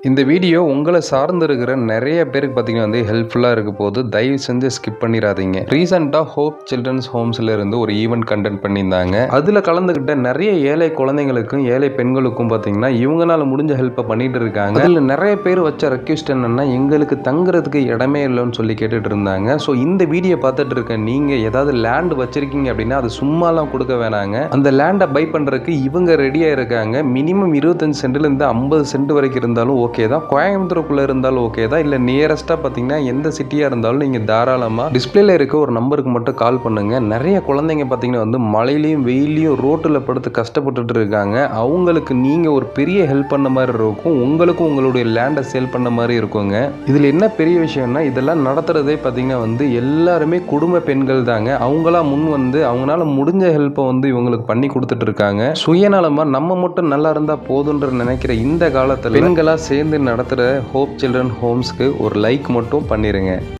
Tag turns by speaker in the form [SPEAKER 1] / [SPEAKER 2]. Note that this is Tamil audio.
[SPEAKER 1] இந்த வீடியோ உங்களை சார்ந்து இருக்கிற நிறைய பேருக்கு பார்த்தீங்கன்னா ஹெல்ப்ஃபுல்லாக இருக்க போது தயவு செஞ்சு ஸ்கிப் பண்ணிடாதீங்க. ரீசெண்டாக ஹோப் சில்ட்ரன்ஸ் ஹோம்ஸ்ல இருந்து ஒரு ஈவெண்ட் கண்டக்ட் பண்ணியிருந்தாங்க. அதில் கலந்துக்கிட்ட நிறைய ஏழை குழந்தைங்களுக்கும் ஏழை பெண்களுக்கும் பார்த்தீங்கன்னா இவங்களால முடிஞ்ச ஹெல்ப்பை பண்ணிட்டு இருக்காங்க. அதில் நிறைய பேர் வச்ச ரெக்வெஸ்ட் என்னன்னா, எங்களுக்கு தங்குறதுக்கு இடமே இல்லைன்னு சொல்லி கேட்டுட்டு இருந்தாங்க. ஸோ இந்த வீடியோ பார்த்துட்டு இருக்க நீங்கள் ஏதாவது லேண்ட் வச்சிருக்கீங்க அப்படின்னா அது சும்மாலாம் கொடுக்க வேணாங்க. அந்த லேண்டை பை பண்ணுறதுக்கு இவங்க ரெடியாக இருக்காங்க. மினிமம் 25 சென்ட்லேருந்து 50 சென்ட் வரைக்கும் இருந்தாலும் ஓகே தான். கோயம்புத்தூருக்குள்ளே இருந்தாலும் ஓகே தான். இல்லை நியரஸ்ட்டாக பார்த்தீங்கன்னா எந்த சிட்டியாக இருந்தாலும் நீங்கள் தாராளமாக டிஸ்பிளேல இருக்க ஒரு நம்பருக்கு மட்டும் கால் பண்ணுங்கள். நிறைய குழந்தைங்க பார்த்தீங்கன்னா மழையிலையும் வெயிலையும் ரோட்டில் படுத்து கஷ்டப்பட்டுட்டு இருக்காங்க. அவங்களுக்கு நீங்கள் ஒரு பெரிய ஹெல்ப் பண்ண மாதிரி இருக்கும். உங்களுக்கும் உங்களுடைய லேண்டை சேல் பண்ண மாதிரி இருக்குங்க. இதில் என்ன பெரிய விஷயம்னா, இதெல்லாம் நடத்துகிறதே பார்த்தீங்கன்னா எல்லாருமே குடும்ப பெண்கள் தாங்க. அவங்களாம் முன் வந்து அவங்களால முடிஞ்ச ஹெல்ப்பை இவங்களுக்கு பண்ணி கொடுத்துட்டு இருக்காங்க. சுயநலமாக நம்ம மட்டும் நல்லா இருந்தால் போதுன்ற நினைக்கிற இந்த காலத்தில் பெண்களாக சேர்ந்து நடத்துகிற ஹோப் சில்ட்ரன் ஹோம்ஸ்க்கு ஒரு லைக் மட்டும் பண்ணிடுங்க.